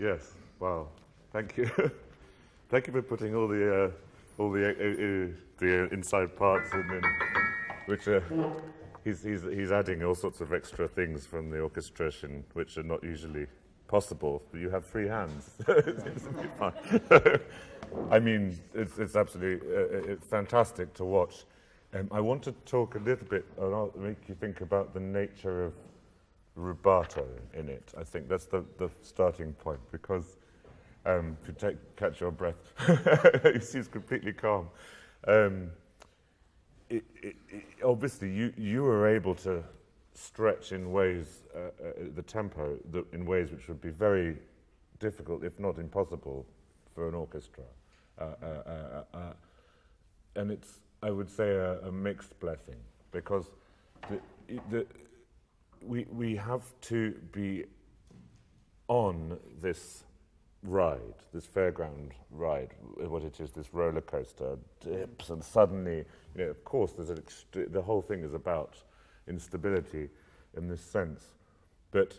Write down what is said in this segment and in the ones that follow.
Yes. Wow. Thank you. Thank you for putting all the inside parts in, which he's adding all sorts of extra things from the orchestration, which are not usually possible. You have free hands. It seems to be fine. I mean, it's absolutely it's fantastic to watch. I want to talk a little bit, and I'll make you think about the nature of rubato in it. I think that's the starting point, because if you catch your breath, he seems completely calm. Obviously, you were able to stretch in ways, the tempo, in ways which would be very difficult, if not impossible, for an orchestra. And it's, I would say, a mixed blessing, because we have to be on this ride, this fairground ride, what it is, this roller coaster, dips, and suddenly, of course, the whole thing is about instability in this sense. But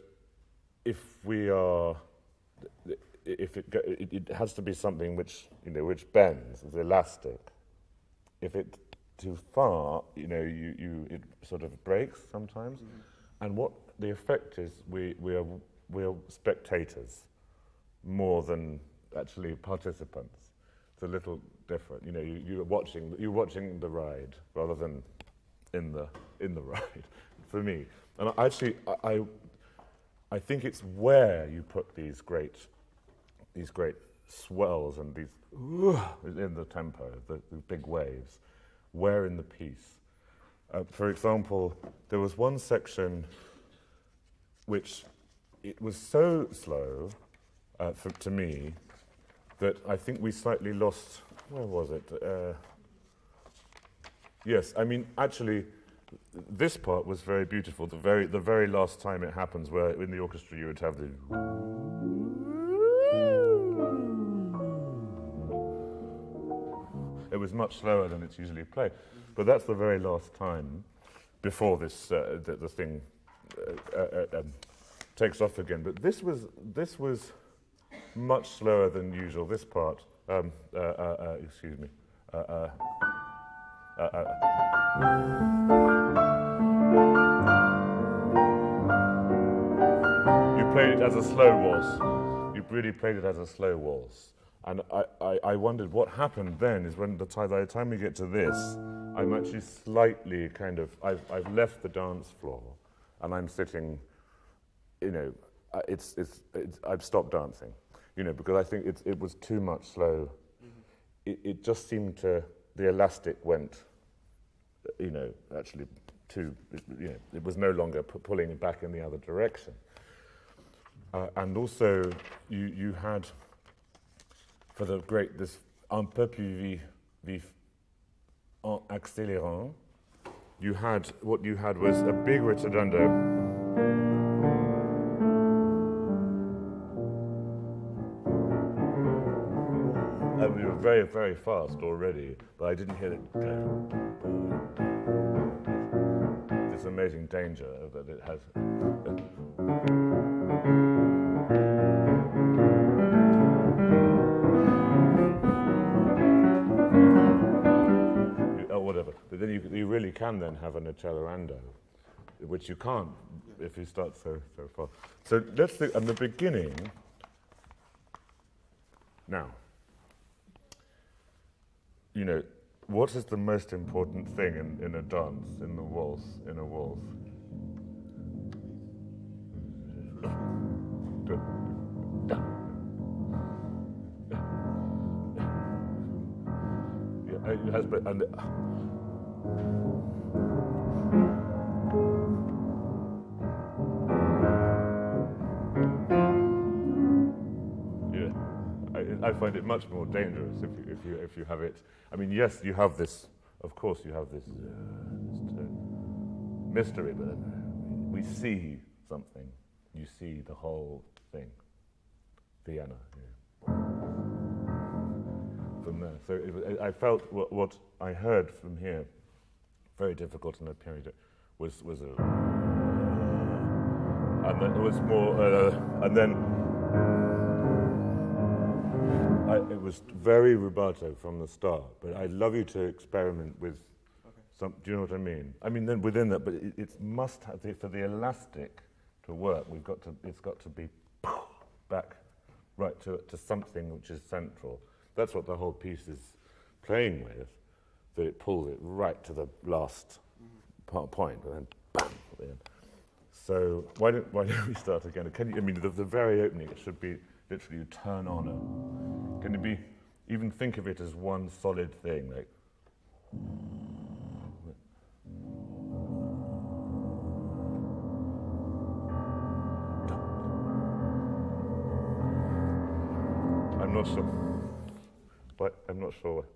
if we are, it has to be something which bends, is elastic. If it's too far, it sort of breaks sometimes. Mm-hmm. And what the effect is, we are spectators more than actually participants. It's a little different. You're watching the ride rather than in the ride. For me, and actually, I think it's where you put these great swells and these in the tempo, the big waves, where in the piece. For example, there was one section which it was so slow to me that I think we slightly lost. Where was it? Yes, I mean, actually, this part was very beautiful. The very last time it happens, where in the orchestra you would have the. It was much slower than it's usually played, but that's the very last time before this the thing takes off again. But this was much slower than usual. This part, excuse me. You played it as a slow waltz. You really played it as a slow waltz. And I wondered what happened then is when by the time we get to this, I'm actually slightly kind of, I've left the dance floor and I'm sitting, I've stopped dancing, because I think it was too much slow. Mm-hmm. It just seemed the elastic went, actually too, it was no longer pulling back in the other direction. And also, you had, for the great, this un peu plus vif en accélérant, what you had was a big rotundando. And we were very, very fast already, but I didn't hear it go. This amazing danger that it has. Whatever, but then you really can then have an accelerando, which you can't if you start so far. So let's think at the beginning. Now, what is the most important thing in a dance, in a waltz? It has been, and I find it much more dangerous if you have it. I mean, yes, you have this. Of course, you have this mystery, but we see something. You see the whole thing. Vienna. Yeah. From there, so I felt what I heard from here, very difficult in that period, was a, and then it was more, and then. It was very rubato from the start, but I'd love you to experiment with some. Do you know what I mean? I mean, then within that, but it must have for the elastic to work. It's got to be back right to something which is central. That's what the whole piece is playing with. That it pulls it right to the last point, and then bam at the end. So why don't we start again? Can you? I mean, the very opening, it should be literally you turn on it. Can it be? Even think of it as one solid thing, like. I'm not sure. What? I'm not sure.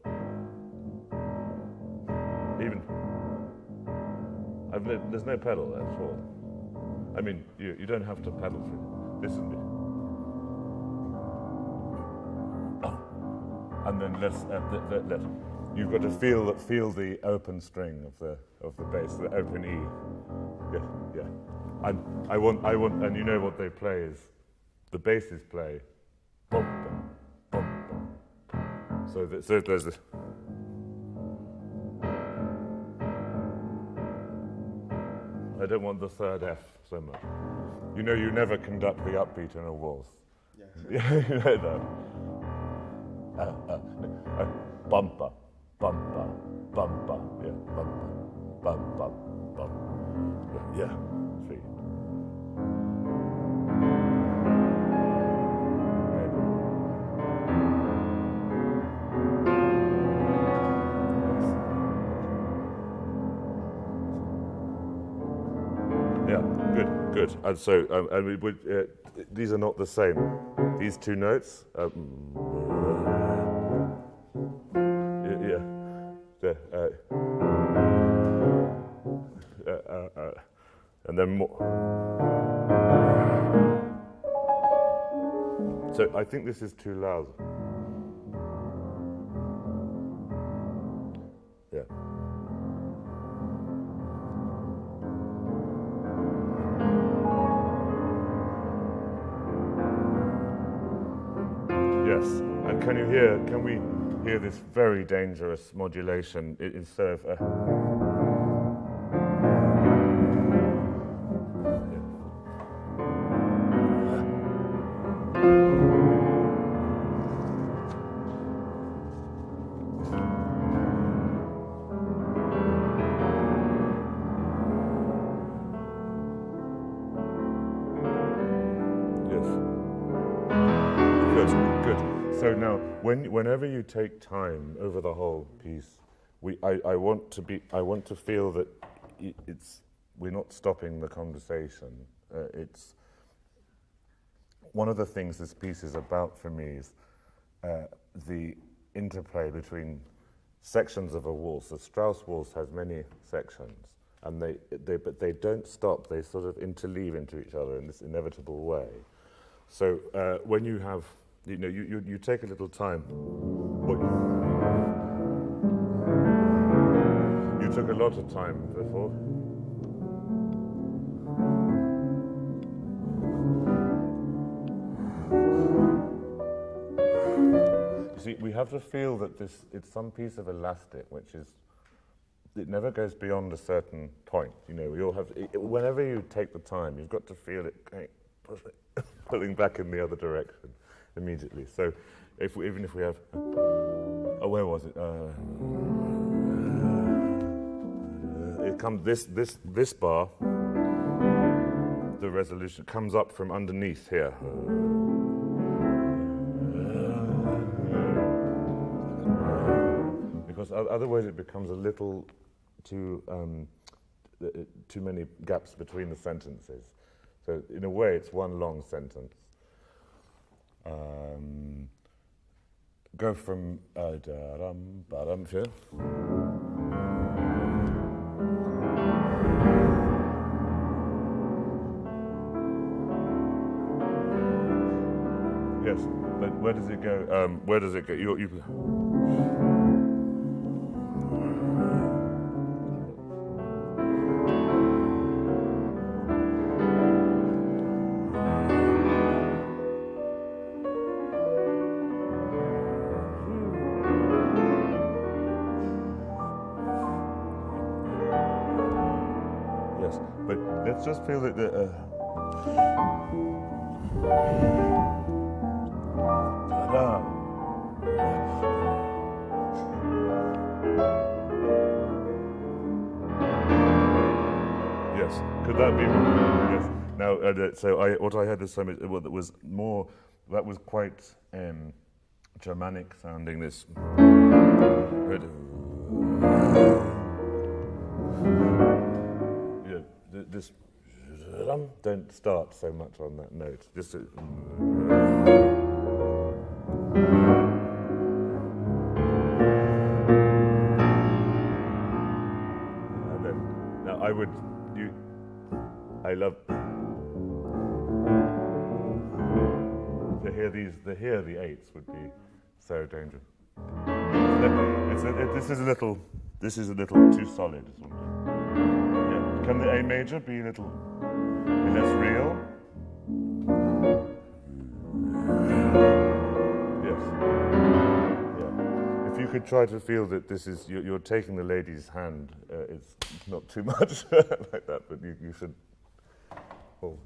Even. There's no pedal there at all. I mean, you don't have to pedal through. This is me. And then you've got to feel the open string of the bass, the open E. Yeah. I want, and you know what they play is, the basses play, bum bum bum bum. So there's this. I don't want the third F so much. You know, you never conduct the upbeat in a waltz. Yeah. You know that. Bumper, bumper, bumper, yeah, bumper, bumper, bumper. Yeah, see. Yeah, good. And so, these are not the same. These two notes. And then more. So I think this is too loud. Yeah. Yes. And can we hear this very dangerous modulation instead of So now, whenever you take time over the whole piece, I want to feel that we're not stopping the conversation. It's one of the things this piece is about for me is the interplay between sections of a waltz. The Strauss waltz has many sections, and but they don't stop. They sort of interleave into each other in this inevitable way. So when you have you take a little time. You took a lot of time before. You see, we have to feel that it's some piece of elastic, which is, it never goes beyond a certain point. You know, we all have, whenever you take the time, you've got to feel it pulling back in the other direction immediately. So, even if we have, where was it? It comes this bar. The resolution comes up from underneath here. Because otherwise, it becomes a little too many gaps between the sentences. So, in a way, it's one long sentence. Go from da-dum, here. Yes, but where does it go? Where does it go? You let's just feel that the. Ta-da. Yes, could that be more? Yes. Now, so what I heard this time that was more, that was quite Germanic sounding. This. Yeah, this. Don't start so much on that note. Just. Now I would. I love to hear these. To hear the eights would be so dangerous. This is a little too solid. Yeah. Can the A major be a little less real? Yes. Yeah. If you could try to feel that this is you're taking the lady's hand. It's not too much like that, but you should. Oh.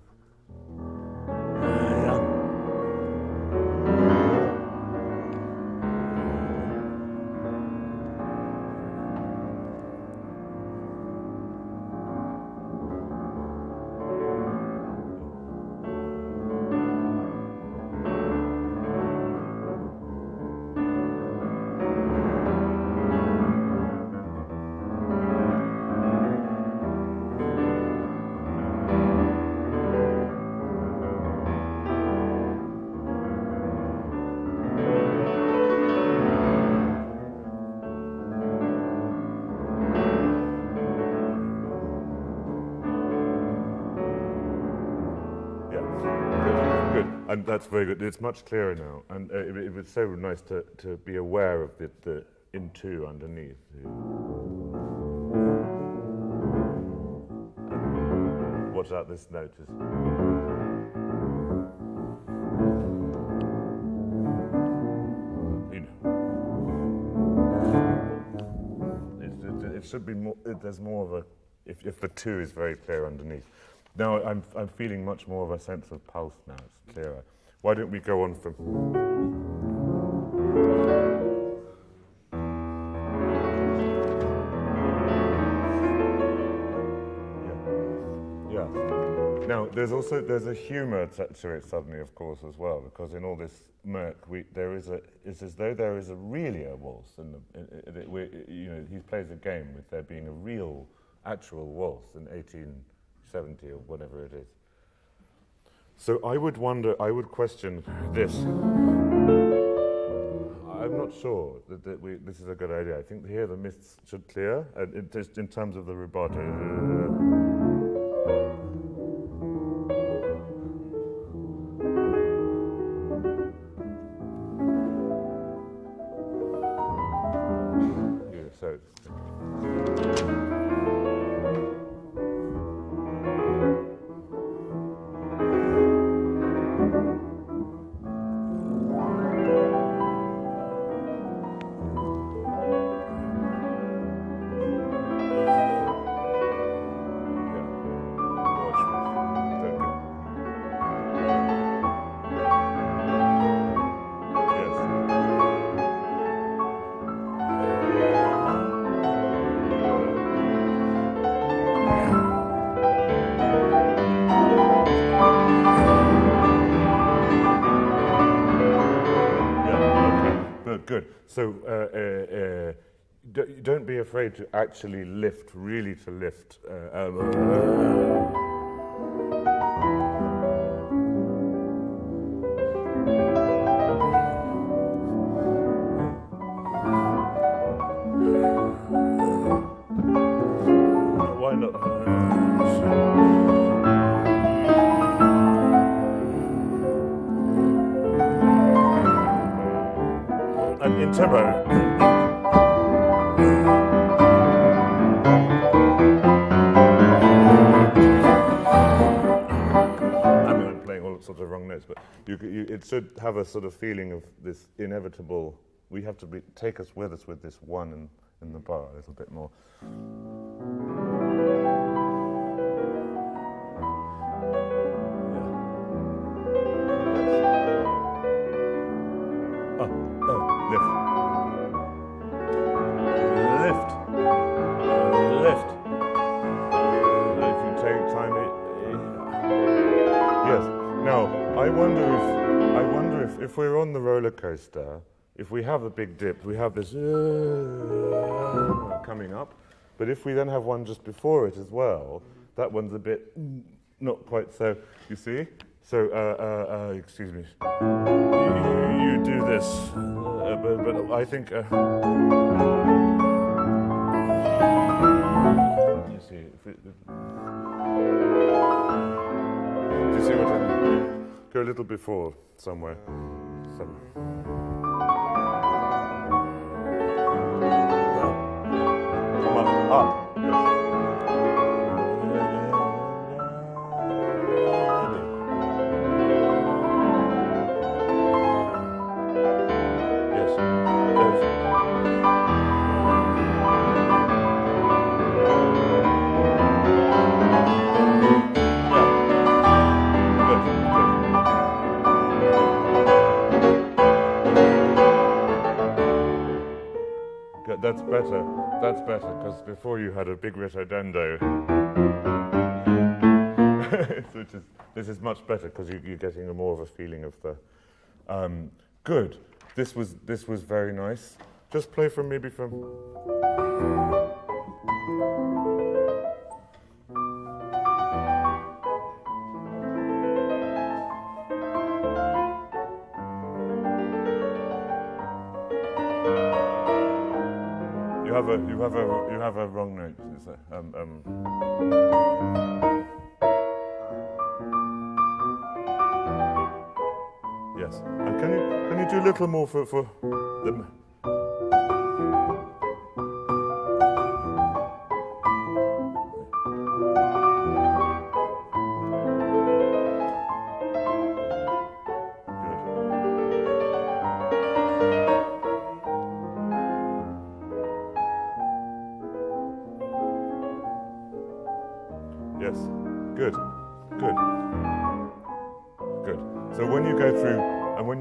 And that's very good. It's much clearer now, and it was so nice to be aware of the in two underneath. Watch out! This note is. You know, it should be more. There's more of a. If the two is very clear underneath. Now I'm feeling much more of a sense of pulse now. It's clearer. Why don't we go on from? Yeah. Now there's a humour to it suddenly, of course, as well, because in all this murk, it's as though there is really a waltz, and he plays a game with there being a real, actual waltz in 1870 or whatever it is. So I would question this. I'm not sure that this is a good idea. I think here the mists should clear, just in terms of the rubato. Yeah, so. Good. So don't be afraid to actually lift, really to lift. Why not? And in tempo. I'm playing all sorts of wrong notes, but it should have a sort of feeling of this inevitable. We have to take us with this one in the bar a little bit more. wonder if we're on the roller coaster, if we have a big dip, we have this coming up, but if we then have one just before it as well, that one's a bit not quite so. You see? So excuse me. You do this, but I think. You see? Do you see what I mean? Go a little before somewhere. Come on, up. Yes. That's better. That's better, because before you had a big rotodendo. This is much better because you're getting more of a feeling of the. Good. This was very nice. Just play from maybe from. You have a wrong note. It's yes. And can you do a little more for the. Yes, good. So when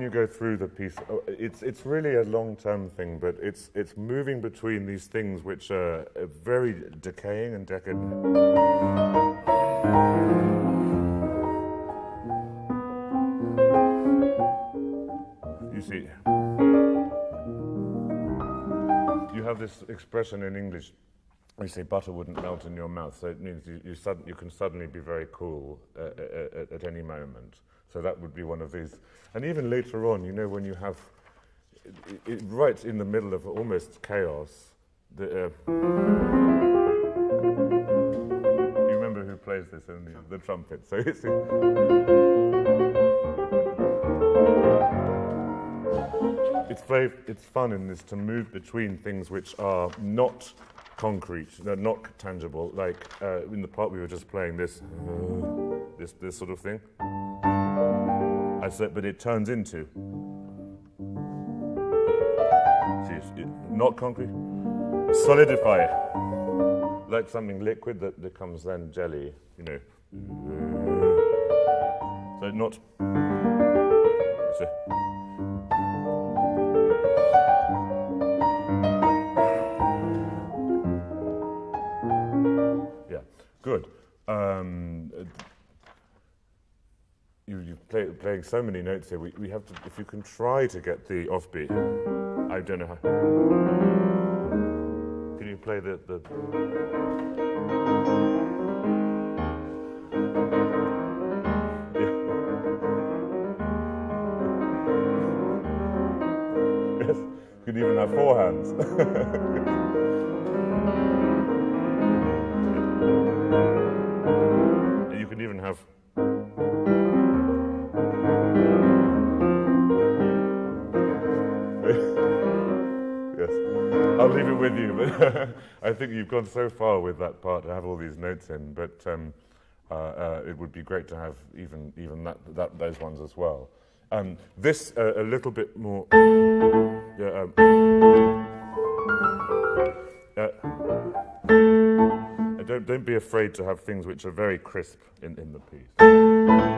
you go through the piece, it's really a long-term thing, but it's moving between these things which are very decaying and decadent. You see, you have this expression in English. We say butter wouldn't melt in your mouth, so it means you can suddenly be very cool at any moment. So that would be one of these. And even later on, you know, when you have right in the middle of almost chaos, you remember who plays this in the trumpet? So it's fun in this to move between things which are not concrete, they're not tangible, like in the part we were just playing, this sort of thing. I said, but it turns into not concrete, solidify, like something liquid that becomes then jelly, you know. So not. Good. You're playing so many notes here. We have to, if you can try to get the offbeat. I don't know how. Can you play the yeah. Yes. You can even have four hands. You can even have. Yes, I'll leave it with you. But I think you've gone so far with that part to have all these notes in. But it would be great to have even those ones as well. This a little bit more. Yeah. Don't be afraid to have things which are very crisp in the piece. You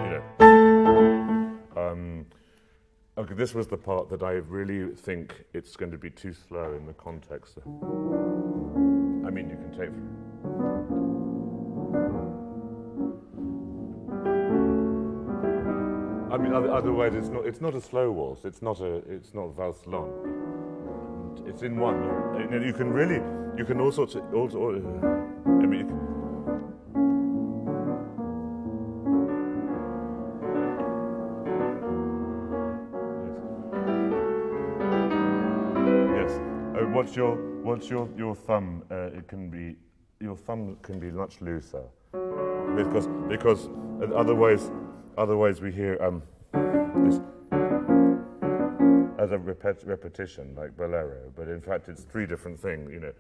know. Okay, this was the part that I really think it's going to be too slow in the context. I mean, you can take. I mean, otherwise it's not a slow waltz. It's not valse long. It's in one. And you can all sorts of. I mean. Yes. What's your thumb? Your thumb can be much looser, because otherwise we hear this as a repetition like bolero, but in fact it's three different things, you know.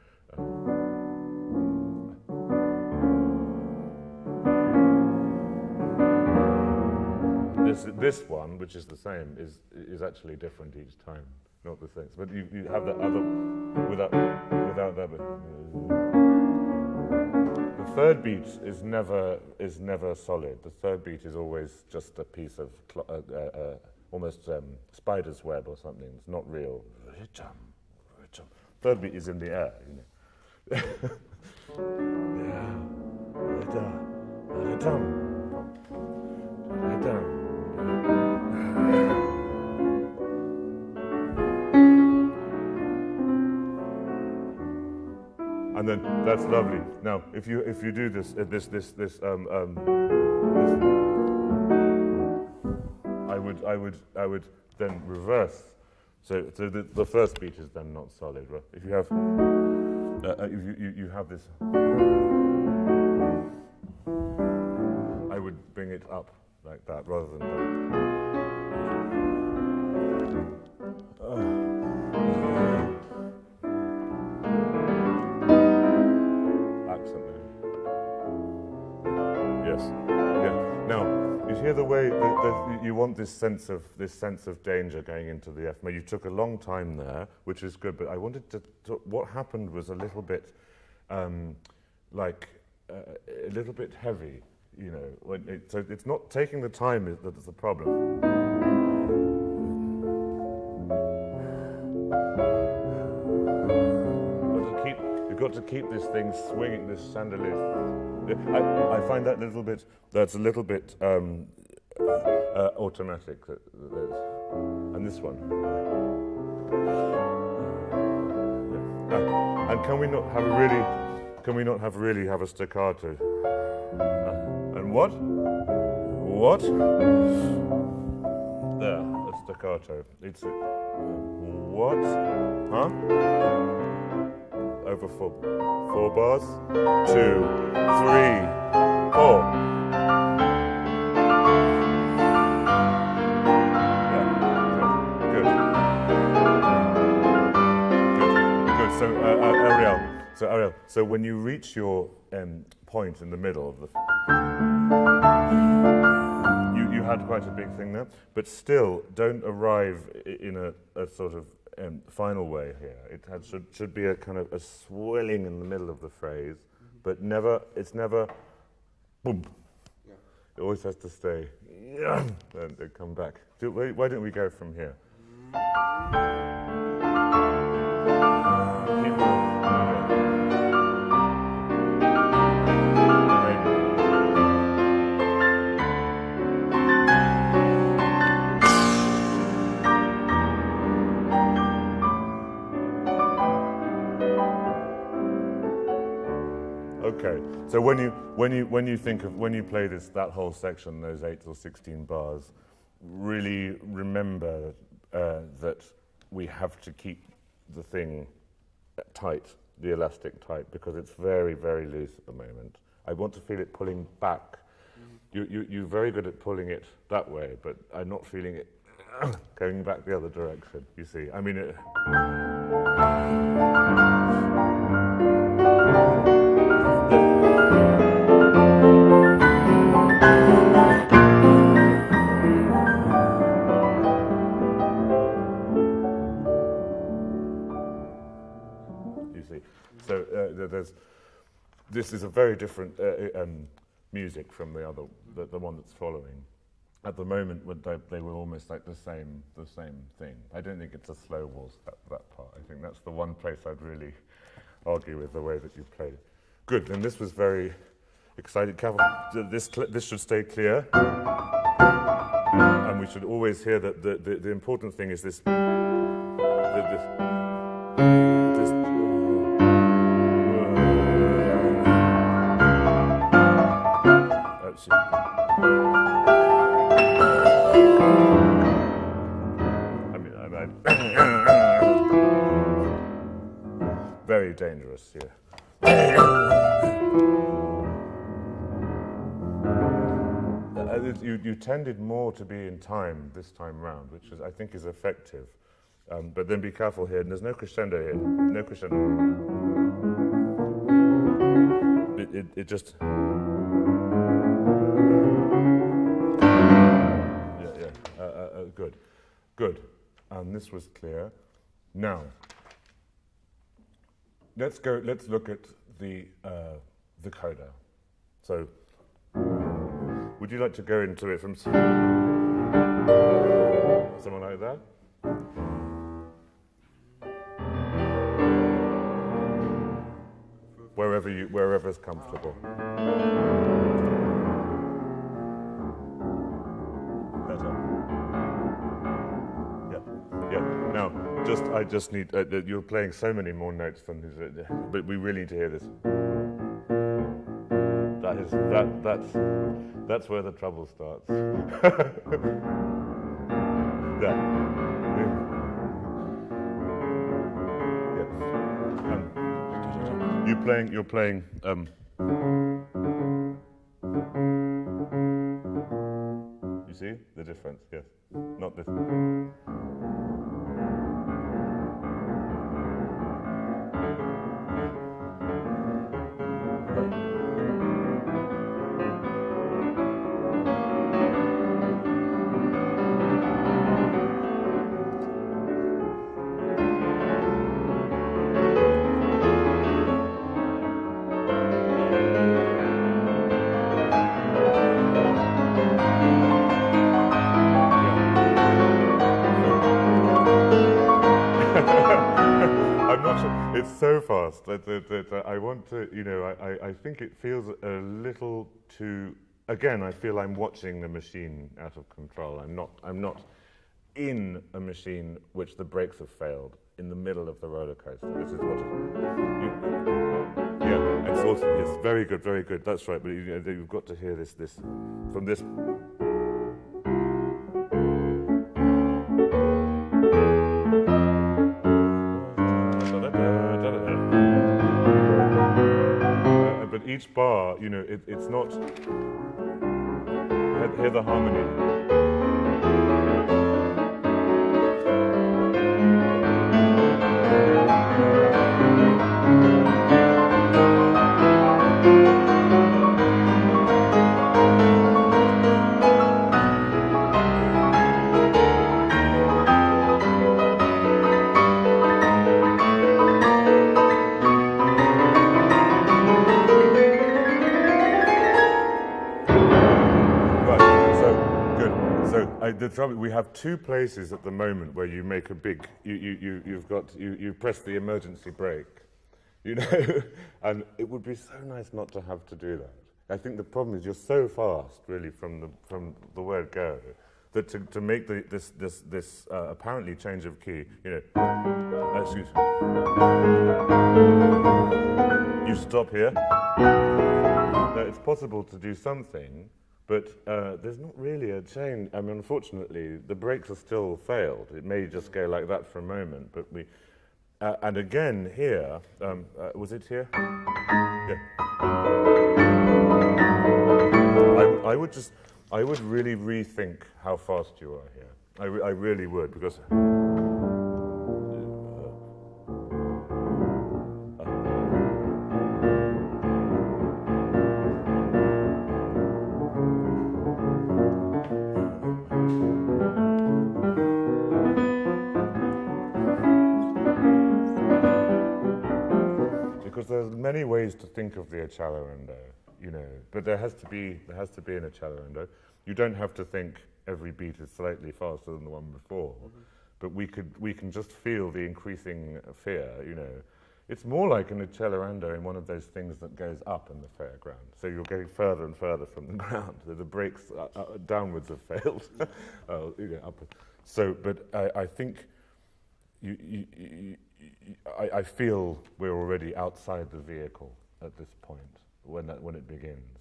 This one, which is the same, is actually different each time, not the same. But you have that other without that. The third beat is never solid. The third beat is always just a piece of almost spider's web or something. It's not real. Third beat is in the air, you know. And then that's lovely. Now, if you do this, I would then reverse. So the first beat is then not solid. Right? If you have you have this, I would bring it up like that rather than that. Hear the way that you want this sense of danger going into the F major. You took a long time there, which is good. But I wanted to what happened was a little bit like a little bit heavy, you know. So it's not taking the time that's the problem. You've got to keep this thing swinging, this chandelier. I find that that's a little bit automatic. And this one. And can we not have a staccato? And what? What? There, a staccato. It's what? Huh? Over four bars. 2, 3, 4. Yeah, good. So Ariel. So when you reach your point in the middle of the, you had quite a big thing there, but still don't arrive in a sort of final way here. It should be a kind of a swelling in the middle of the phrase, but it's never boom. Yeah. It always has to stay and come back. Why don't we go from here? Okay, so when you play that whole section, those 8 or 16 bars, really remember that we have to keep the thing tight, the elastic tight, because it's very, very loose at the moment. I want to feel it pulling back. You're very good at pulling it that way, but I'm not feeling it going back the other direction. You see, I mean it. So this is a very different music from the one that's following. At the moment, they were almost like the same thing. I don't think it's a slow waltz, that part. I think that's the one place I'd really argue with the way that you played it. Good, and this was very exciting. This should stay clear. And we should always hear that the important thing is this. Very dangerous, yeah. You tended more to be in time this time round, which is, I think, is effective. But then be careful here, and there's no crescendo here. No crescendo. It just. Yeah. Good. This was clear. Now, let's look at the coda. So, would you like to go into it from someone like that? Wherever's comfortable. Better. Yeah. Now, I just need. You're playing so many more notes than this, but we really need to hear this. That's where the trouble starts. Yeah. You're playing. You see the difference? Yes. Not this. It's so fast that I want to, I think it feels a little too. Again, I feel I'm watching a machine out of control. I'm not in a machine which the brakes have failed in the middle of the roller coaster. This is what it's also. It's very good. That's right. But you've got to hear this from this. But each bar, it's not. Hear the harmony. The trouble, we have two places at the moment where you make a big. You press the emergency brake, and it would be so nice not to have to do that. I think the problem is you're so fast, really, from the word go, that to make this apparently change of key, excuse me. You stop here. Now, it's possible to do something. But there's not really a change. I mean, unfortunately, the brakes are still failed. It may just go like that for a moment, but we. And again here, was it here? Yeah. I would really rethink how fast you are here. I really would, because. There's many ways to think of the accelerando, but there has to be an accelerando. You don't have to think every beat is slightly faster than the one before, but we can just feel the increasing fear, It's more like an accelerando in one of those things that goes up in the fairground. So you're getting further and further from the ground. So the brakes downwards have failed. Upward. So, but I think I feel we're already outside the vehicle at this point when it begins.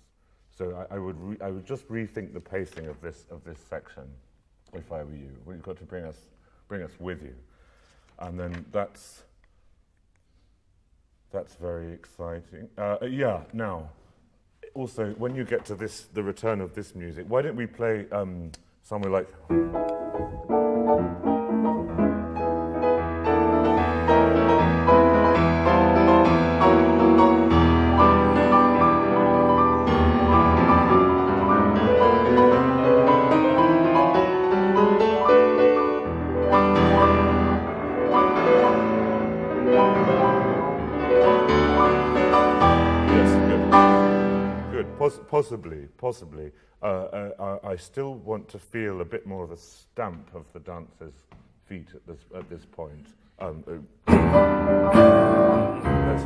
So I would just rethink the pacing of this section if I were you. Well, you've got to bring us with you, and then that's very exciting. Yeah. Now, also when you get to the return of this music, why don't we play somewhere like. Possibly. I still want to feel a bit more of a stamp of the dancer's feet at this point. That's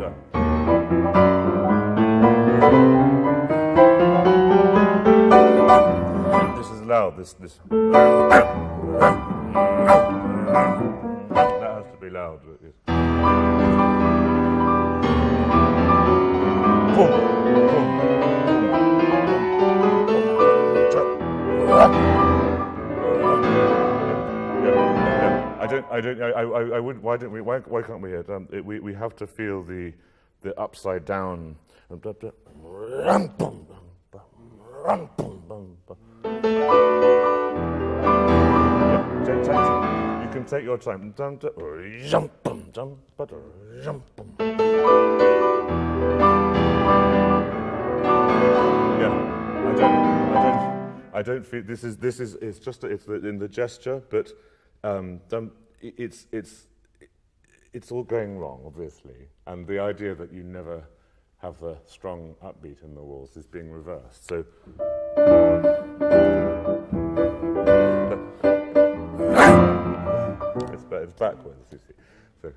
right. This is loud. This. That has to be loud. Boom. I would. Why don't we? Why can't we hear it? We have to feel the upside down. You can take your time. I don't feel this is it's just it's in the gesture, but it's all going wrong, obviously, and the idea that you never have a strong upbeat in the waltz is being reversed. So it's backwards, you see. So.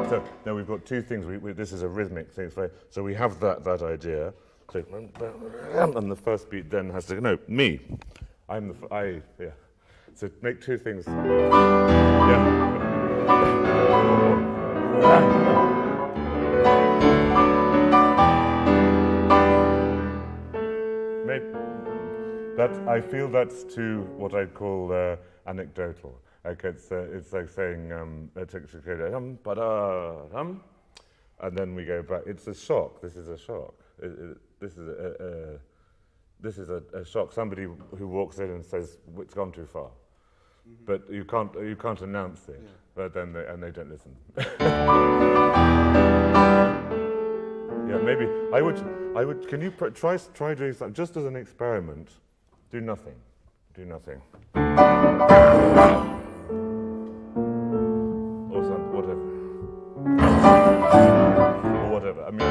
So now we've got two things. This is a rhythmic thing. So we have that idea. So, and the first beat then has to me. Yeah. So make two things. Yeah. I feel that's too what I'd call anecdotal. Like it's like saying and then we go back. It's a shock. This is a shock. This is a shock. Somebody who walks in and says it's gone too far, but you can't announce it. Yeah. But then they don't listen. Yeah, maybe I would. Can you try doing something just as an experiment? Do nothing. Do nothing. Or something, whatever. Or whatever. I mean,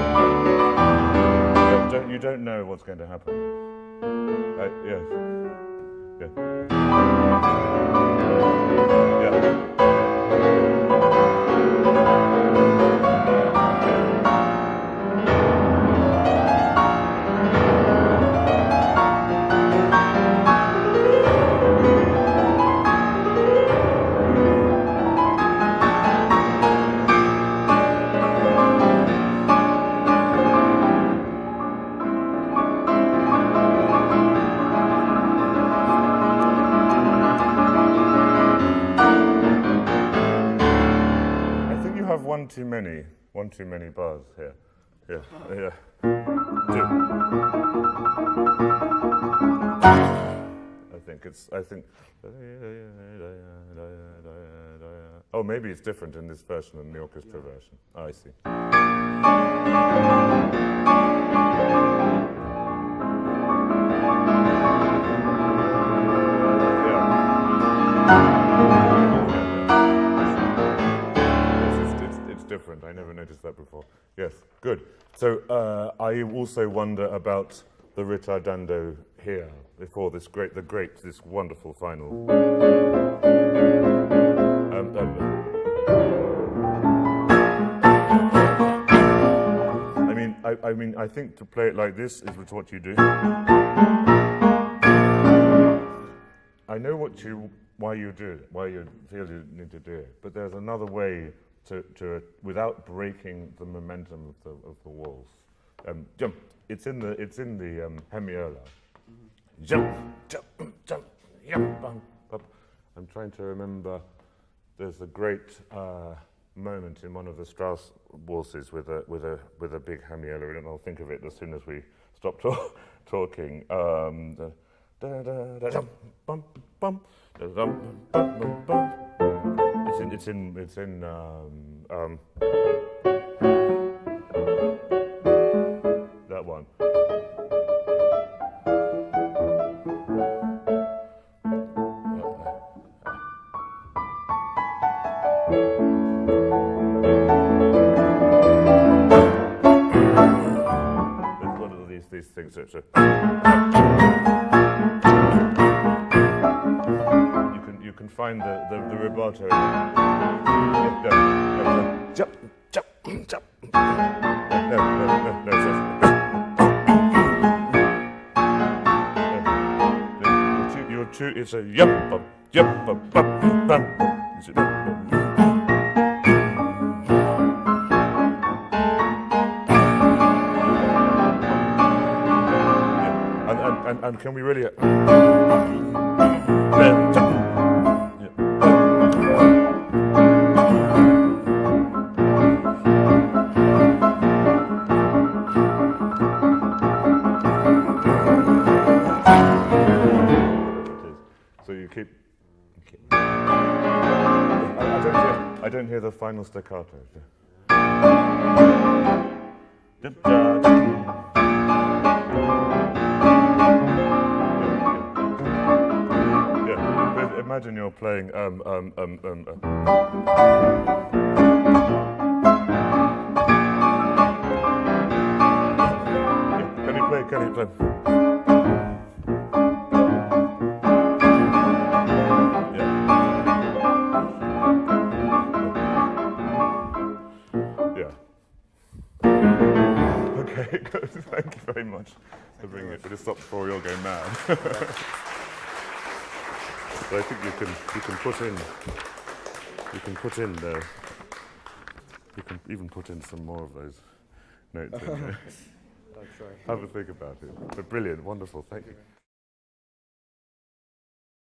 you don't know what's going to happen. Yes. Yeah. Yeah. One too many bars here. Yeah. Two. I think. Oh, maybe it's different in this version than the orchestra version. Oh, I see. Different. I never noticed that before. Yes, good. So I also wonder about the ritardando here before this wonderful final. I mean, I think to play it like this is what you do. I know why you do it, why you feel you need to do it, but there's another way to without breaking the momentum of the waltz. Jump. It's in the hemiola. Jump, jump, jump, jump, bum, bum. I'm trying to remember. There's a great moment in one of the Strauss waltzes with a big hemiola, and I'll think of it as soon as we stop talking. It's in that one. There's one of these things. You can find the rubato. Jump, jump, jump. No. It's a yup, yup, bum. And can we really? So you keep. I don't hear the final staccato. Imagine you're playing Can you play? Okay, good. Thank you very much for bringing it. But it stops before we all go mad. So I think you can even put in some more of those notes in here. I'll try. Have a think about it. But brilliant, wonderful, thank you.